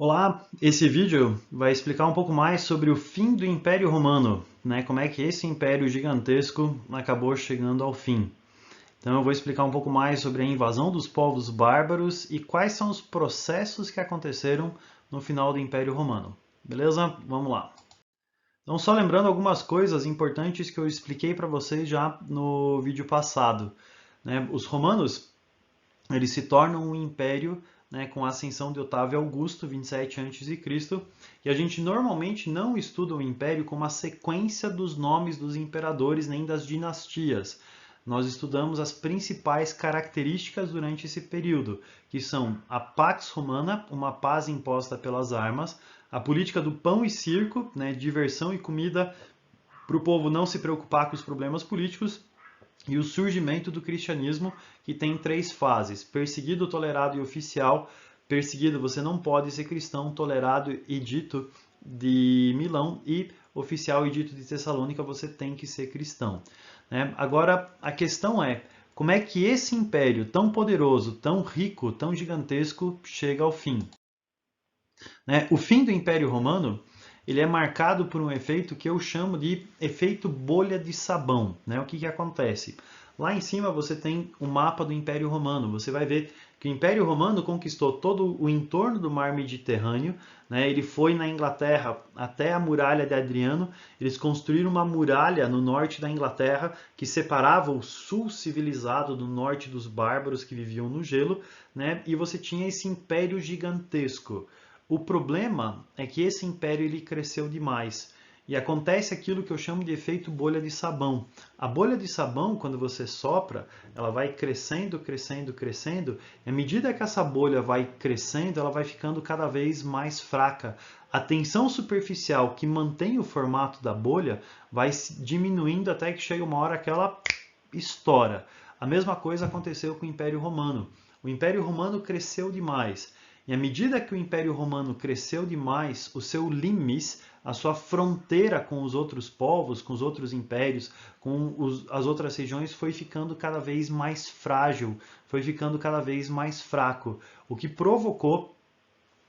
Olá, esse vídeo vai explicar um pouco mais sobre o fim do Império Romano, né? Como é que esse império gigantesco acabou chegando ao fim. Então eu vou explicar um pouco mais sobre a invasão dos povos bárbaros e quais são os processos que aconteceram no final do Império Romano. Beleza? Vamos lá. Então só lembrando algumas coisas importantes que eu expliquei para vocês já no vídeo passado, né? Os romanos eles se tornam um império, né, com a ascensão de Otávio Augusto, 27 a.C., e a gente normalmente não estuda o império como a sequência dos nomes dos imperadores nem das dinastias. Nós estudamos as principais características durante esse período, que são a Pax Romana, uma paz imposta pelas armas, a política do pão e circo, né, diversão e comida para o povo não se preocupar com os problemas políticos, e o surgimento do cristianismo, que tem três fases: perseguido, tolerado e oficial. Perseguido, você não pode ser cristão; tolerado, edito de Milão; e oficial, edito de Tessalônica, você tem que ser cristão. Né? Agora, a questão é, como é que esse império tão poderoso, tão rico, tão gigantesco chega ao fim? Né? O fim do Império Romano ele é marcado por um efeito que eu chamo de efeito bolha de sabão. Né? O que, que acontece? Lá em cima você tem o mapa do Império Romano. Você vai ver que o Império Romano conquistou todo o entorno do mar Mediterrâneo. Né? Ele foi na Inglaterra até a muralha de Adriano. Eles construíram uma muralha no norte da Inglaterra que separava o sul civilizado do norte dos bárbaros que viviam no gelo. Né? E você tinha esse império gigantesco. O problema é que esse império ele cresceu demais. E acontece aquilo que eu chamo de efeito bolha de sabão. A bolha de sabão, quando você sopra, ela vai crescendo, crescendo, crescendo. E à medida que essa bolha vai crescendo, ela vai ficando cada vez mais fraca. A tensão superficial que mantém o formato da bolha vai diminuindo até que chega uma hora que ela estoura. A mesma coisa aconteceu com o Império Romano. O Império Romano cresceu demais. E à medida que o Império Romano cresceu demais, o seu limes, a sua fronteira com os outros povos, com os outros impérios, com as outras regiões, foi ficando cada vez mais frágil, foi ficando cada vez mais fraco, o que provocou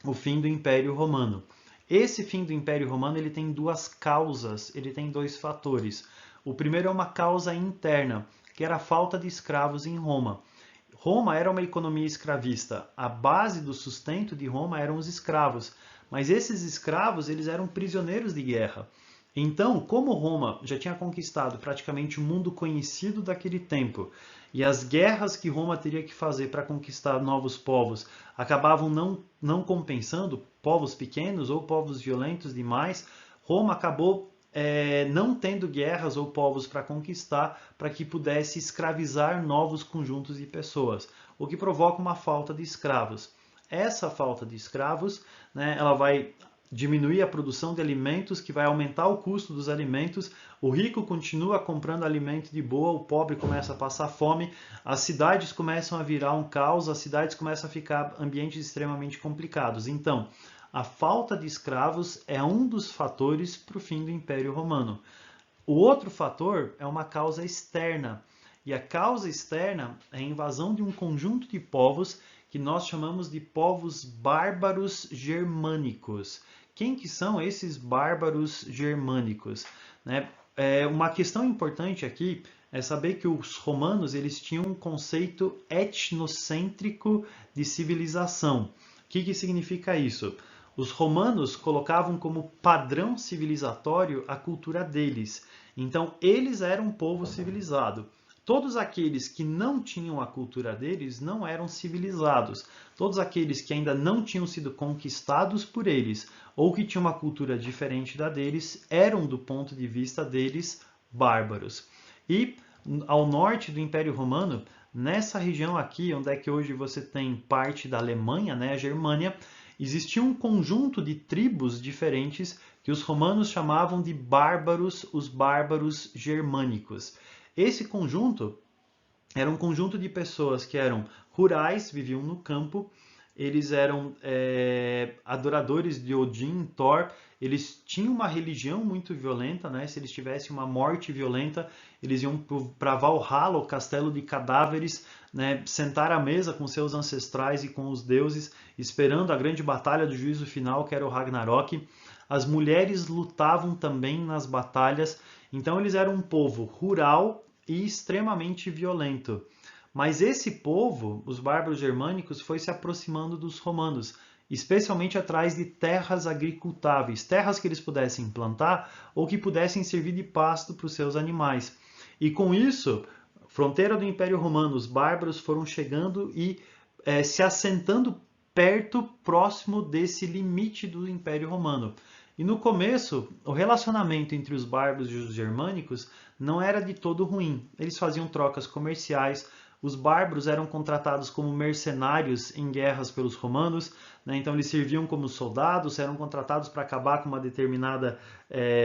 o fim do Império Romano. Esse fim do Império Romano ele tem duas causas, ele tem dois fatores. O primeiro é uma causa interna, que era a falta de escravos em Roma. Roma era uma economia escravista. A base do sustento de Roma eram os escravos. Mas esses escravos eles eram prisioneiros de guerra. Então, como Roma já tinha conquistado praticamente o mundo conhecido daquele tempo, e as guerras que Roma teria que fazer para conquistar novos povos acabavam não compensando povos pequenos ou povos violentos demais, Roma acabou não tendo guerras ou povos para conquistar para que pudesse escravizar novos conjuntos de pessoas, o que provoca uma falta de escravos. Essa falta de escravos, né, ela vai diminuir a produção de alimentos, que vai aumentar o custo dos alimentos, o rico continua comprando alimento de boa, o pobre começa a passar fome, as cidades começam a virar um caos, as cidades começam a ficar ambientes extremamente complicados. Então, a falta de escravos é um dos fatores para o fim do Império Romano. O outro fator é uma causa externa. E a causa externa é a invasão de um conjunto de povos que nós chamamos de povos bárbaros germânicos. Quem que são esses bárbaros germânicos? Né? Uma questão importante aqui é saber que os romanos eles tinham um conceito etnocêntrico de civilização. O que significa isso? Os romanos colocavam como padrão civilizatório a cultura deles. Então, eles eram um povo civilizado. Todos aqueles que não tinham a cultura deles não eram civilizados. Todos aqueles que ainda não tinham sido conquistados por eles ou que tinham uma cultura diferente da deles eram, do ponto de vista deles, bárbaros. E ao norte do Império Romano, nessa região aqui, onde é que hoje você tem parte da Alemanha, né, a Germânia, existia um conjunto de tribos diferentes que os romanos chamavam de bárbaros, os bárbaros germânicos. Esse conjunto era um conjunto de pessoas que eram rurais, viviam no campo, eles eram adoradores de Odin, Thor, eles tinham uma religião muito violenta, né? Se eles tivessem uma morte violenta, eles iam para Valhalla, o castelo de cadáveres, né? Sentar à mesa com seus ancestrais e com os deuses, esperando a grande batalha do juízo final, que era o Ragnarok. As mulheres lutavam também nas batalhas, então eles eram um povo rural e extremamente violento. Mas esse povo, os bárbaros germânicos, foi se aproximando dos romanos, especialmente atrás de terras agricultáveis, terras que eles pudessem plantar ou que pudessem servir de pasto para os seus animais. E com isso, fronteira do Império Romano, os bárbaros foram chegando e se assentando perto, próximo desse limite do Império Romano. E no começo, o relacionamento entre os bárbaros e os germânicos não era de todo ruim. Eles faziam trocas comerciais, os bárbaros eram contratados como mercenários em guerras pelos romanos, né? Então eles serviam como soldados, eram contratados para acabar com uma determinada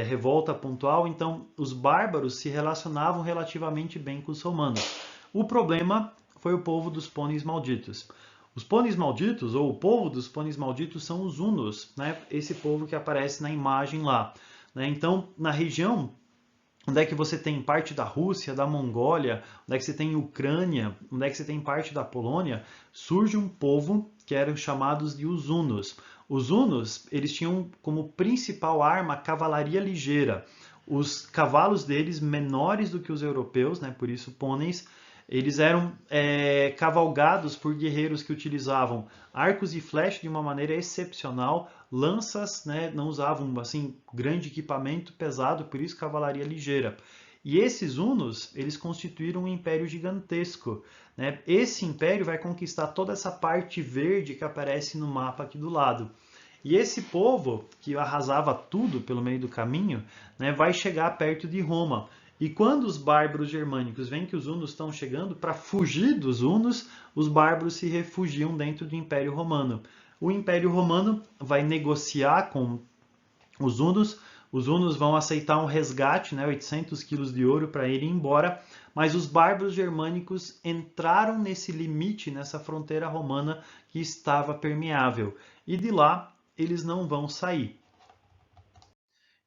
revolta pontual. Então os bárbaros se relacionavam relativamente bem com os romanos. O problema foi o povo dos pôneis malditos. Os pôneis malditos, ou o povo dos pôneis malditos, são os hunos, né? Esse povo que aparece na imagem lá, né? Então, na região onde é que você tem parte da Rússia, da Mongólia, onde é que você tem Ucrânia, onde é que você tem parte da Polônia, surge um povo que eram chamados de os hunos. Os hunos, eles tinham como principal arma a cavalaria ligeira. Os cavalos deles, menores do que os europeus, né, por isso pôneis, eles eram cavalgados por guerreiros que utilizavam arcos e flechas de uma maneira excepcional, lanças, né, não usavam assim grande equipamento pesado, por isso cavalaria ligeira. E esses hunos, eles constituíram um império gigantesco, né? Esse império vai conquistar toda essa parte verde que aparece no mapa aqui do lado. E esse povo, que arrasava tudo pelo meio do caminho, né, vai chegar perto de Roma. E quando os bárbaros germânicos veem que os hunos estão chegando, para fugir dos hunos, os bárbaros se refugiam dentro do Império Romano. O Império Romano vai negociar com os hunos vão aceitar um resgate, né, 800 quilos de ouro para irem embora, mas os bárbaros germânicos entraram nesse limite, nessa fronteira romana que estava permeável. E de lá eles não vão sair.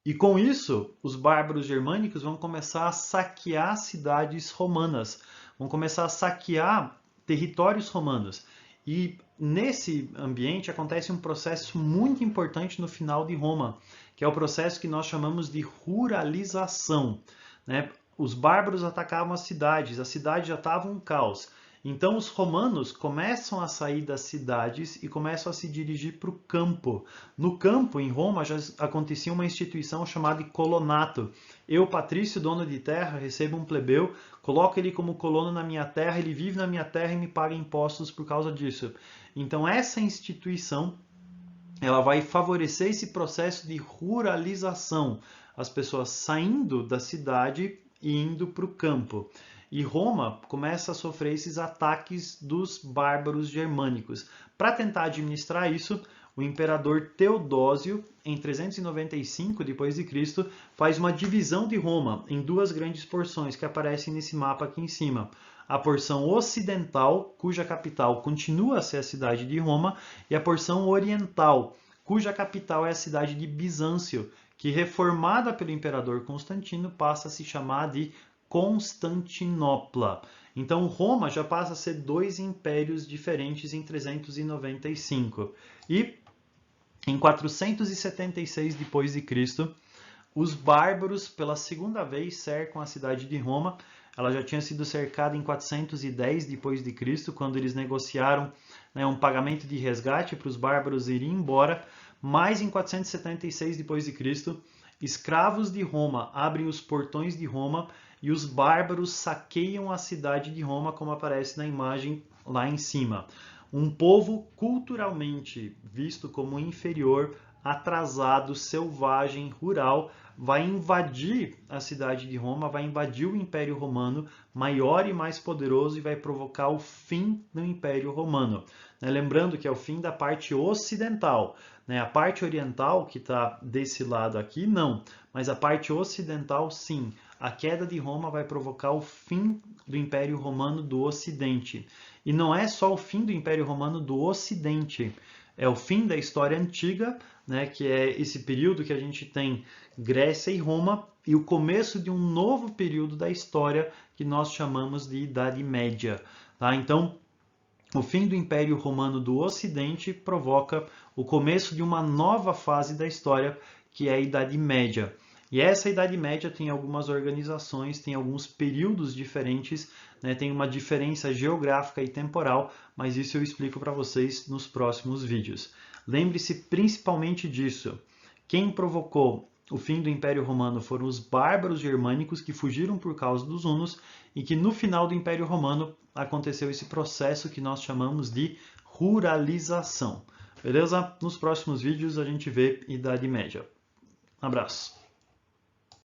E com isso, os bárbaros germânicos vão começar a saquear cidades romanas, vão começar a saquear territórios romanos. E nesse ambiente acontece um processo muito importante no final de Roma, que é o processo que nós chamamos de ruralização, né? Os bárbaros atacavam as cidades já estava um caos. Então os romanos começam a sair das cidades e começam a se dirigir para o campo. No campo, em Roma, já acontecia uma instituição chamada de colonato. Eu, patrício, dono de terra, recebo um plebeu, coloco ele como colono na minha terra, ele vive na minha terra e me paga impostos por causa disso. Então essa instituição, ela vai favorecer esse processo de ruralização, as pessoas saindo da cidade e indo para o campo. E Roma começa a sofrer esses ataques dos bárbaros germânicos. Para tentar administrar isso, o imperador Teodósio, em 395 d.C., faz uma divisão de Roma em duas grandes porções que aparecem nesse mapa aqui em cima. A porção ocidental, cuja capital continua a ser a cidade de Roma, e a porção oriental, cuja capital é a cidade de Bizâncio, que, reformada pelo imperador Constantino, passa a se chamar de Constantinopla. Então Roma já passa a ser dois impérios diferentes em 395. E em 476 d.C., os bárbaros pela segunda vez cercam a cidade de Roma. Ela já tinha sido cercada em 410 d.C., quando eles negociaram, né, um pagamento de resgate para os bárbaros irem embora. Mas em 476 d.C., escravos de Roma abrem os portões de Roma e os bárbaros saqueiam a cidade de Roma, como aparece na imagem lá em cima. Um povo culturalmente visto como inferior, atrasado, selvagem, rural, vai invadir a cidade de Roma, vai invadir o Império Romano, maior e mais poderoso, e vai provocar o fim do Império Romano. Lembrando que é o fim da parte ocidental. A parte oriental, que está desse lado aqui, não. Mas a parte ocidental, sim. A queda de Roma vai provocar o fim do Império Romano do Ocidente. E não é só o fim do Império Romano do Ocidente, é o fim da história antiga, né, que é esse período que a gente tem Grécia e Roma, e o começo de um novo período da história que nós chamamos de Idade Média. Tá? Então, o fim do Império Romano do Ocidente provoca o começo de uma nova fase da história, que é a Idade Média. E essa Idade Média tem algumas organizações, tem alguns períodos diferentes, né? Tem uma diferença geográfica e temporal, mas isso eu explico para vocês nos próximos vídeos. Lembre-se principalmente disso. Quem provocou o fim do Império Romano foram os bárbaros germânicos que fugiram por causa dos hunos e que no final do Império Romano aconteceu esse processo que nós chamamos de ruralização. Beleza? Nos próximos vídeos a gente vê Idade Média. Um abraço!